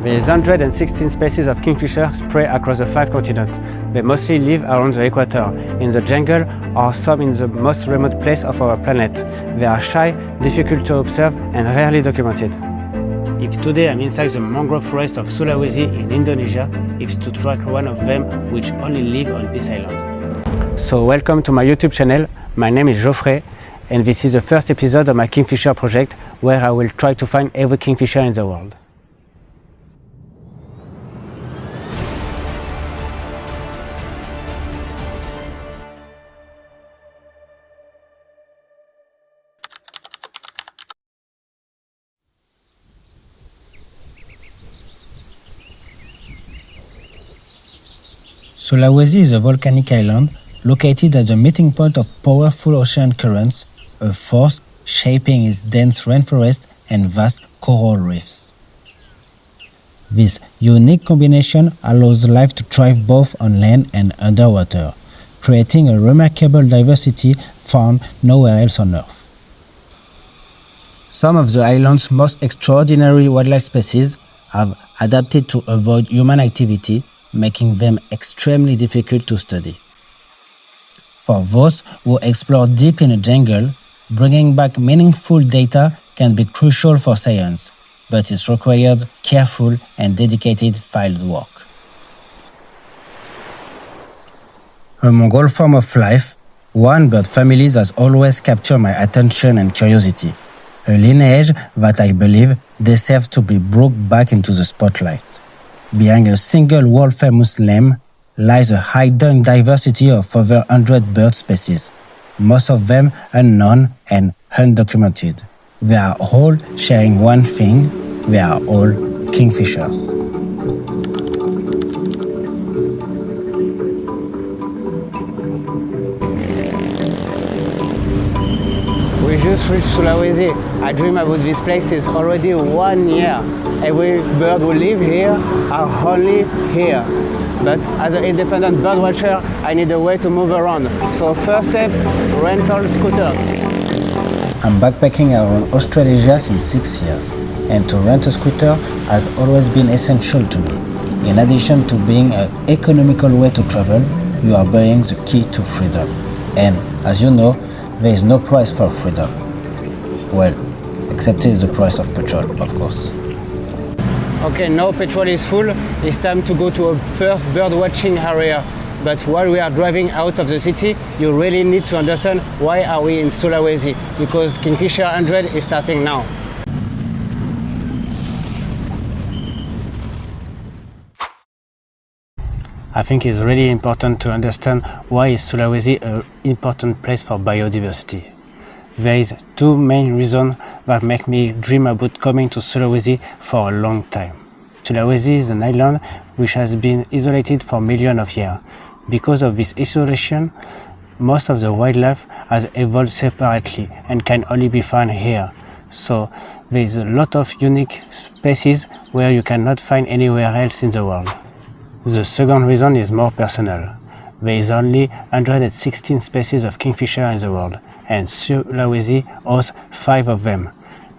There is 116 species of kingfisher spread across the 5 continents. They mostly live around the equator, in the jungle, or some in the most remote place of our planet. They are shy, difficult to observe, and rarely documented. If today I'm inside the mangrove forest of Sulawesi in Indonesia, it's to track one of them which only live on this island. So welcome to my YouTube channel. My name is Geoffrey, and this is the first episode of my Kingfisher project, where I will try to find every kingfisher in the world. Sulawesi is a volcanic island located at the meeting point of powerful ocean currents, a force shaping its dense rainforest and vast coral reefs. This unique combination allows life to thrive both on land and underwater, creating a remarkable diversity found nowhere else on Earth. Some of the island's most extraordinary wildlife species have adapted to avoid human activity, making them extremely difficult to study. For those who explore deep in a jungle, bringing back meaningful data can be crucial for science, but it requires careful and dedicated field work. Among all forms of life, one bird family has always captured my attention and curiosity, a lineage that I believe deserves to be brought back into the spotlight. Behind a single world-famous limb lies a hidden diversity of over 100 bird species, most of them unknown and undocumented. They are all sharing one thing: they are all kingfishers. We just reached Sulawesi. I dream about this place is already 1 year. Every bird who live here are only here. But as an independent bird watcher, I need a way to move around. So first step, rental scooter. I'm backpacking around Australasia since 6 years, and to rent a scooter has always been essential to me. In addition to being an economical way to travel, you are buying the key to freedom. And as you know, there is no price for freedom. Well, except the price of petrol, of course. Okay, now petrol is full. It's time to go to a first bird watching area. But while we are driving out of the city, you really need to understand why are we in Sulawesi, because Kingfisher100 is starting now. I think it's really important to understand why is Sulawesi an important place for biodiversity. There is two main reasons that make me dream about coming to Sulawesi for a long time. Sulawesi is an island which has been isolated for millions of years. Because of this isolation, most of the wildlife has evolved separately and can only be found here. So there is a lot of unique species where you cannot find anywhere else in the world. The second reason is more personal. There is only 116 species of kingfisher in the world, and Sulawesi hosts 5 of them.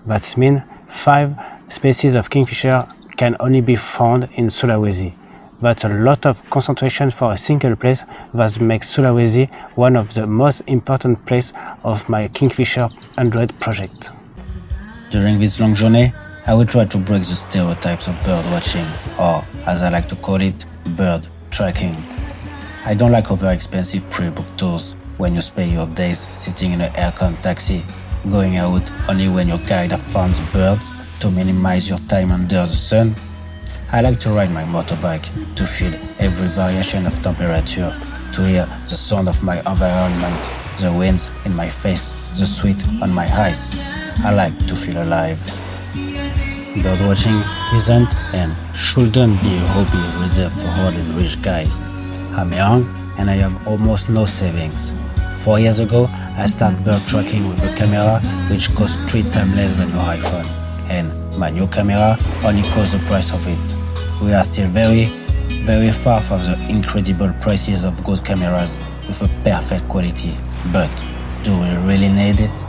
That means 5 species of kingfisher can only be found in Sulawesi. That's a lot of concentration for a single place that makes Sulawesi one of the most important places of my Kingfisher100 project. During this long journey, I will try to break the stereotypes of bird watching, or as I like to call it, bird tracking. I don't like over-expensive pre-booked tours when you spend your days sitting in an aircon taxi, going out only when your guide finds birds to minimize your time under the sun. I like to ride my motorbike to feel every variation of temperature, to hear the sound of my environment, the winds in my face, the sweat on my eyes. I like to feel alive. Birdwatching isn't and shouldn't be a hobby reserved for old and rich guys. I'm young and I have almost no savings. 4 years ago, I started bird tracking with a camera which costs 3 times less than your iPhone. And my new camera only costs the price of it. We are still very far from the incredible prices of good cameras with a perfect quality. But do we really need it?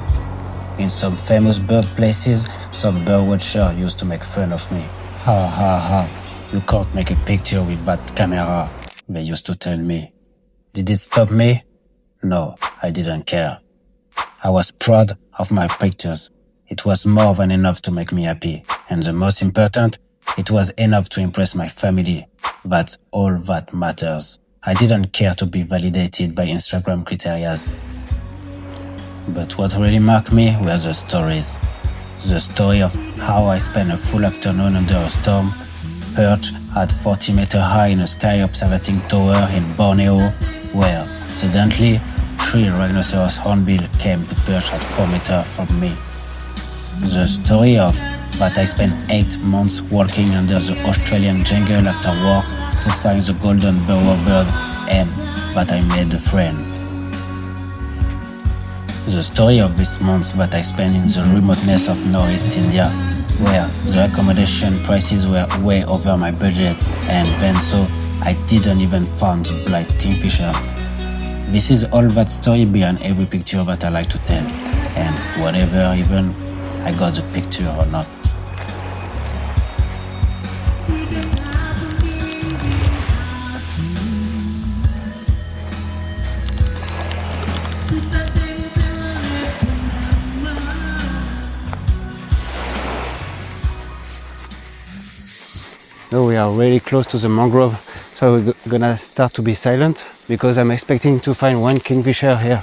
In some famous bird places, some bird watchers used to make fun of me. Ha ha ha, you can't make a picture with that camera, they used to tell me. Did it stop me? No, I didn't care. I was proud of my pictures. It was more than enough to make me happy. And the most important, it was enough to impress my family. That's all that matters. I didn't care to be validated by Instagram criteria. But what really marked me were the stories. The story of how I spent a full afternoon under a storm, perched at 40 meters high in a sky observing tower in Borneo, where, suddenly, 3 rhinoceros hornbill came to perch at 4 meters from me. The story of that I spent 8 months walking under the Australian jungle after work to find the golden bowerbird, and that I made a friend. The story of these months that I spent in the remoteness of Northeast India, where the accommodation prices were way over my budget, and then so I didn't even find the blind kingfishers. This is all that story behind every picture that I like to tell, and whatever, even I got the picture or not. Now we are really close to the mangrove, so we're gonna start to be silent because I'm expecting to find one kingfisher here.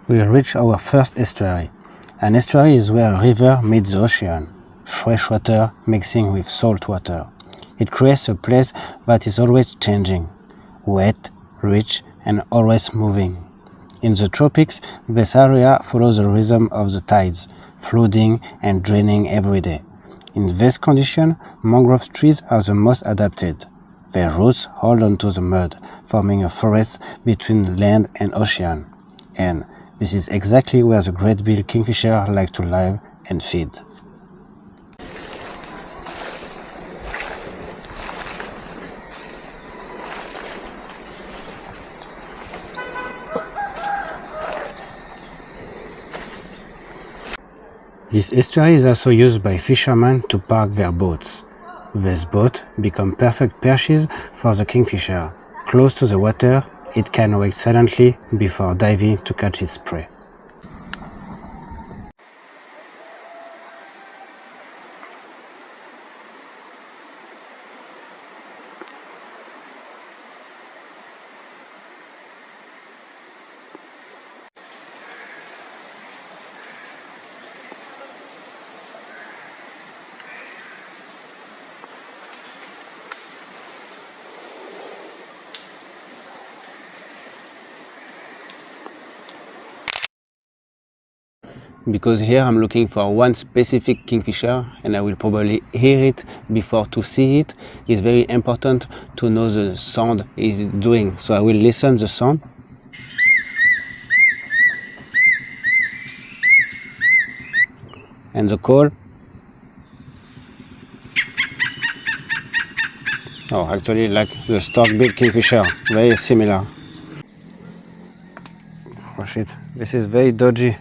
We reach our first estuary. An estuary is where a river meets the ocean, fresh water mixing with salt water. It creates a place that is always changing, wet, rich, and always moving. In the tropics, this area follows the rhythm of the tides, flooding and draining every day. In this condition, mangrove trees are the most adapted. Their roots hold onto the mud, forming a forest between land and ocean. And this is exactly where the great-billed kingfisher like to live and feed. This estuary is also used by fishermen to park their boats. These boats become perfect perches for the kingfisher. Close to the water, it can wait silently before diving to catch its prey. Because here I'm looking for one specific kingfisher and I will probably hear it before to see it. It's very important to know the sound it's doing. So I will listen the sound. And the call. Oh, actually like the stork-billed kingfisher, very similar. Oh shit, this is very dodgy.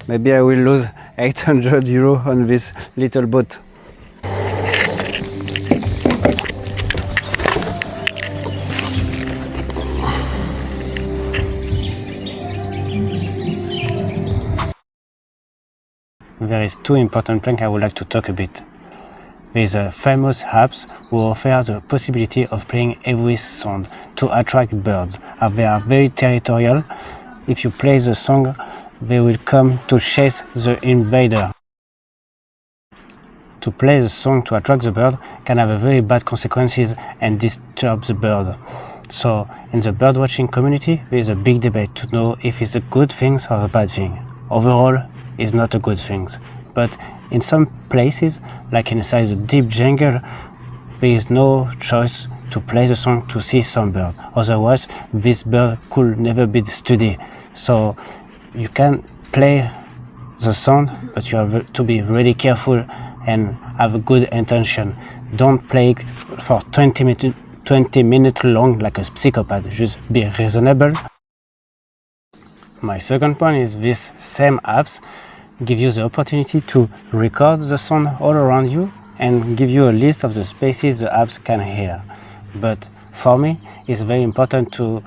Maybe I will lose 800 euros on this little boat. There is two important things I would like to talk a bit. There is a famous apps who offer the possibility of playing every sound to attract birds, as they are very territorial. If you play the song, they will come to chase the invader. To play the song to attract the bird can have a very bad consequences and disturb the bird. So in the birdwatching community, there is a big debate to know if it's a good thing or a bad thing. Overall, it's not a good thing, but in some places, like inside the deep jungle, there is no choice to play the song to see some bird. Otherwise, this bird could never be studied. So you can play the sound, but you have to be really careful and have a good intention. Don't play for 20 minutes long like a psychopath. Just be reasonable. My second point is this same apps give you the opportunity to record the sound all around you and give you a list of the species the apps can hear. But for me, it's very important to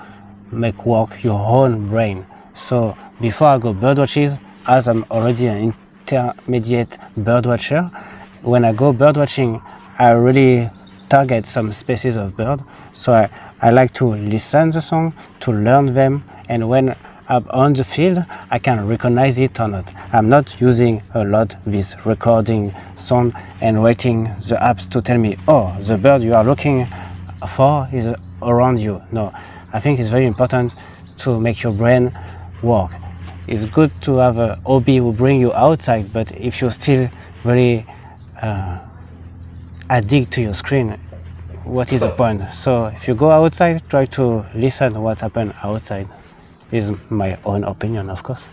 make work your own brain. So before I go birdwatching, as I'm already an intermediate birdwatcher, when I go birdwatching, I really target some species of bird. So I like to listen the song, to learn them, and when I'm on the field, I can recognize it or not. I'm not using a lot this recording sound and waiting the apps to tell me, oh, the bird you are looking for is around you. No, I think it's very important to make your brain work. It's good to have a hobby who bring you outside, but if you're still very addicted to your screen, what is the point? So if you go outside, try to listen to what happens outside. Is my own opinion, of course.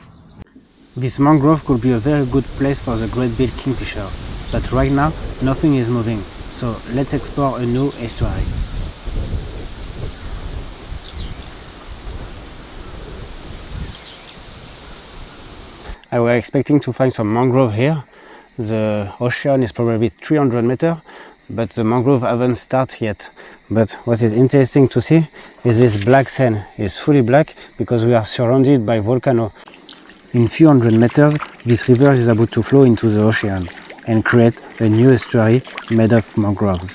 This mangrove could be a very good place for the great-billed kingfisher, but right now nothing is moving, so let's explore a new estuary. I was expecting to find some mangrove here. The ocean is probably 300 meters, but the mangrove haven't started yet. But what is interesting to see is this black sand. It's fully black because we are surrounded by volcano. In few hundred meters, this river is about to flow into the ocean and create a new estuary made of mangroves.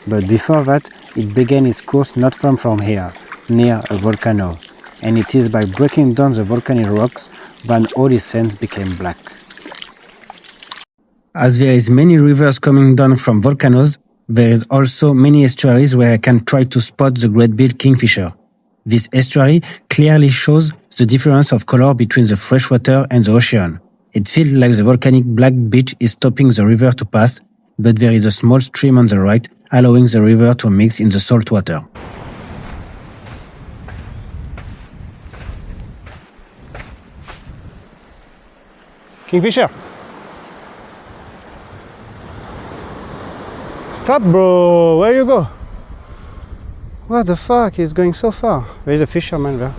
But before that, it began its course not far from here, near a volcano. And it is by breaking down the volcanic rocks that all its sands became black. As there is many rivers coming down from volcanoes, there is also many estuaries where I can try to spot the great-billed kingfisher. This estuary clearly shows the difference of color between the freshwater and the ocean. It feels like the volcanic black beach is stopping the river to pass, but there is a small stream on the right, allowing the river to mix in the salt water. Kingfisher! Stop, bro! Where you go? What the fuck? He's going so far. There is a fisherman there.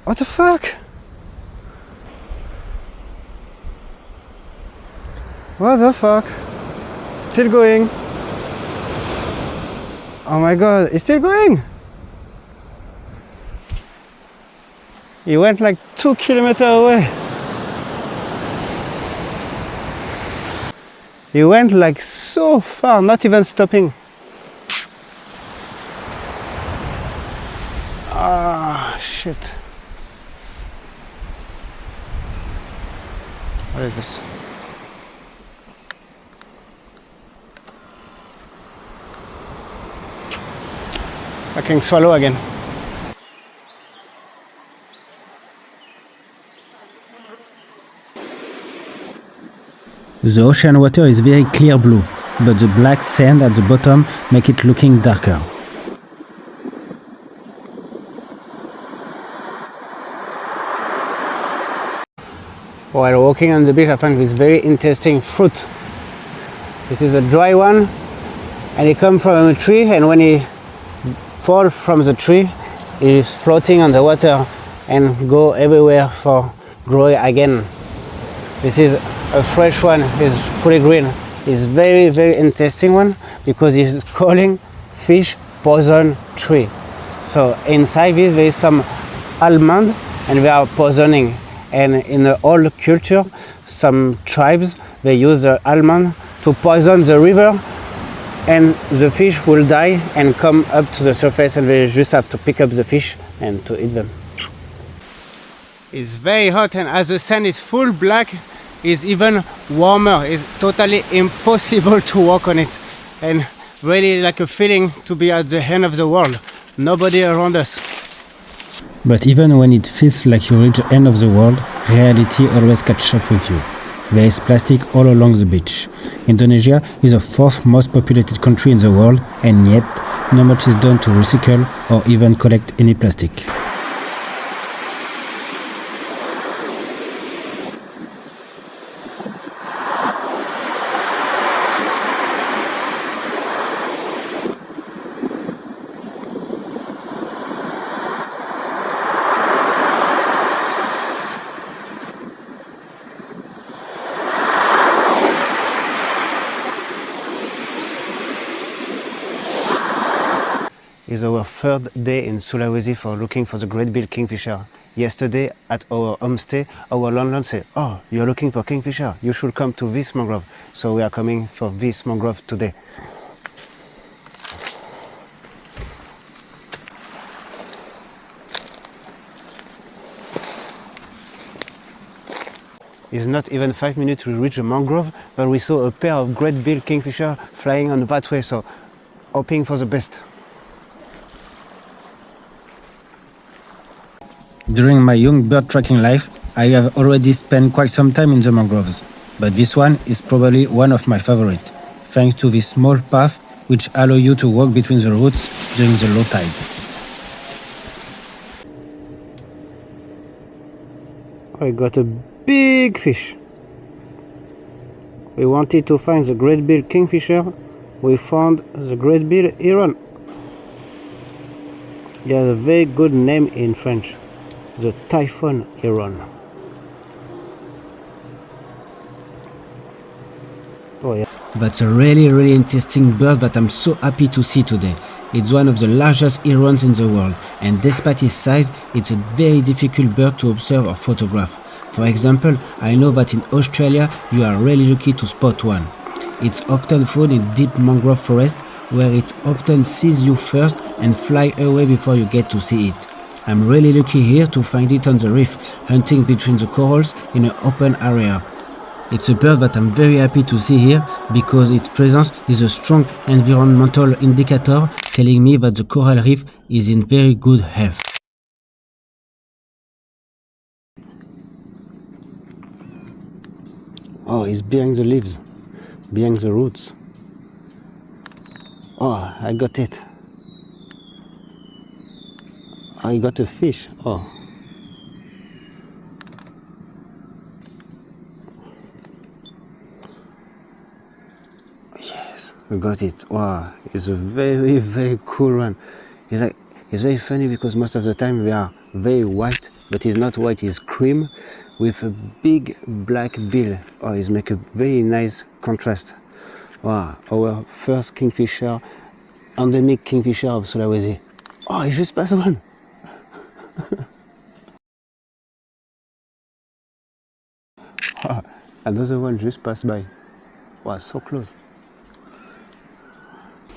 What the fuck? What the fuck? Still going. Oh my god, it's still going! He went like 2 kilometers away. He went like so far, not even stopping. Ah, shit. What is this? I can swallow again. The ocean water is very clear blue, but the black sand at the bottom make it looking darker. While walking on the beach, I found this very interesting fruit. This is a dry one, and it comes from a tree, and when it falls from the tree, it is floating on the water and go everywhere for growing again. This is a fresh one, it's fully green. It's very, very interesting one because it's calling fish poison tree. So inside this there is some almond and they are poisoning. And in the old culture, some tribes, they use the almond to poison the river and the fish will die and come up to the surface and they just have to pick up the fish and to eat them. It's very hot and as the sand is full black, it's even warmer. It's totally impossible to walk on it and really like a feeling to be at the end of the world. Nobody around us. But even when it feels like you reach the end of the world, reality always catches up with you. There is plastic all along the beach. Indonesia is the 4th most populated country in the world, and yet not much is done to recycle or even collect any plastic. is our third day in Sulawesi for looking for the great-billed kingfisher. Yesterday at our homestay, our landlord said, "Oh, you're looking for kingfisher, you should come to this mangrove." So we are coming for this mangrove today. It's not even 5 minutes we reach the mangrove, but we saw a pair of great-billed kingfisher flying on that way, so hoping for the best. During my young bird tracking life, I have already spent quite some time in the mangroves, but this one is probably one of my favorites, thanks to this small path which allow you to walk between the roots during the low tide. I got a big fish. We wanted to find the great-billed kingfisher. We found the great-billed Heron. He has a very good name in French, the Typhoon Heron. Oh yeah. But a really interesting bird that I'm so happy to see today. It's one of the largest herons in the world, and despite his size, it's a very difficult bird to observe or photograph. For example, I know that in Australia you are really lucky to spot one. It's often found in deep mangrove forest, where it often sees you first and fly away before you get to see it. I'm really lucky here to find it on the reef, hunting between the corals in an open area. It's a bird that I'm very happy to see here because its presence is a strong environmental indicator telling me that the coral reef is in very good health. Oh, it's behind the leaves, behind the roots. Oh, I got it. I got a fish. Oh. Yes, we got it. Wow, it's a very cool one. It's very funny because most of the time they are very white, but it's not white, it's cream with a big black bill. Oh, it's make a very nice contrast. Wow, our first kingfisher, endemic kingfisher of Sulawesi. Oh, it just passed one. Oh, another one just passed by. Wow, so close.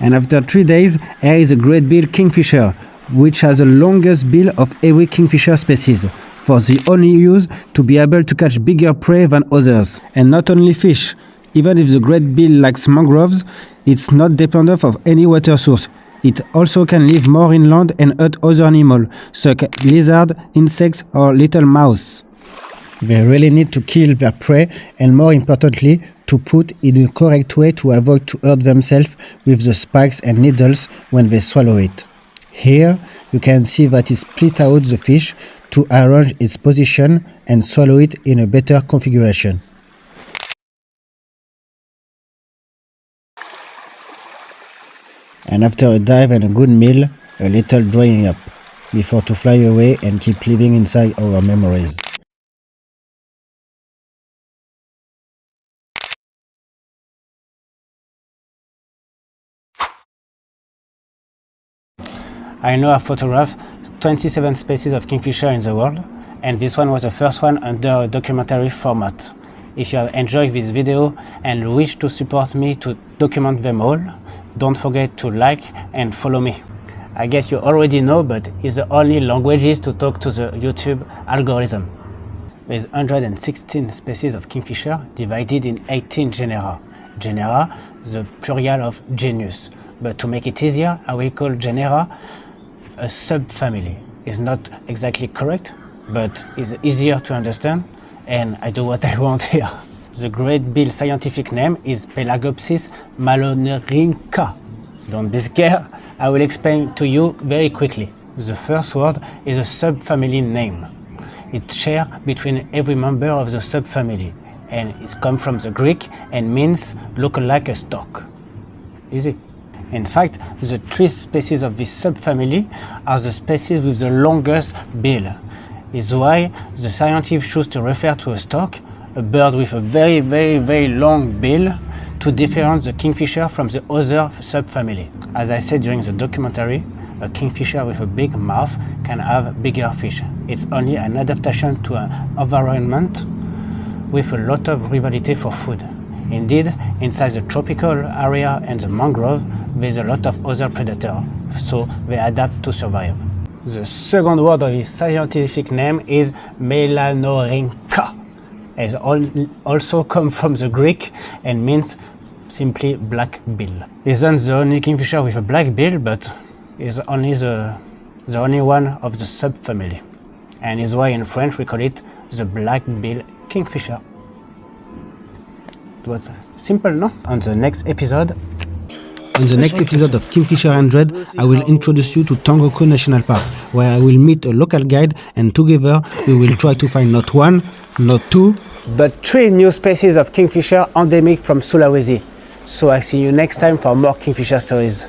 And after 3 days, here is a great-billed kingfisher, which has the longest bill of every kingfisher species, for the only use to be able to catch bigger prey than others. And not only fish, even if the great bill likes mangroves, it's not dependent of any water source. It also can live more inland and hunt other animals, such as lizards, insects or little mouse. They really need to kill their prey and, more importantly, to put in a correct way to avoid to hurt themselves with the spikes and needles when they swallow it. Here you can see that it split out the fish to arrange its position and swallow it in a better configuration. And after a dive and a good meal, a little drying up, before to fly away and keep living inside our memories. I know I photographed 27 species of kingfisher in the world, and this one was the first one under a documentary format. If you have enjoyed this video and wish to support me to document them all, don't forget to like and follow me. I guess you already know, but it's the only languages to talk to the YouTube algorithm. There's 116 species of kingfisher divided in 18 genera. Genera, the plural of genus. But to make it easier, I will call genera a subfamily. It's not exactly correct, but it's easier to understand, and I do what I want here. The great-billed scientific name is Pelagopsis malonerinca. Don't be scared, I will explain to you very quickly. The first word is a subfamily name. It's shared between every member of the subfamily, and it comes from the Greek and means look like a stalk. Easy. In fact, the 3 species of this subfamily are the species with the longest bill. It's why the scientists choose to refer to a stork, a bird with a very long bill, to differentiate the kingfisher from the other subfamily. As I said during the documentary, a kingfisher with a big mouth can have bigger fish. It's only an adaptation to an environment with a lot of rivalry for food. Indeed, inside the tropical area and the mangrove, there's a lot of other predators, so they adapt to survive. The second word of its scientific name is Melanorhyncha. It also comes from the Greek and means simply black bill. It isn't the only kingfisher with a black bill, but is only the only one of the subfamily, and is why in French we call it the black bill kingfisher. It was simple, no? On the next episode of Kingfisher100, I will introduce you to Tangoko National Park, where I will meet a local guide, and together we will try to find not one, not two, but 3 new species of kingfisher endemic from Sulawesi. So I see you next time for more kingfisher stories.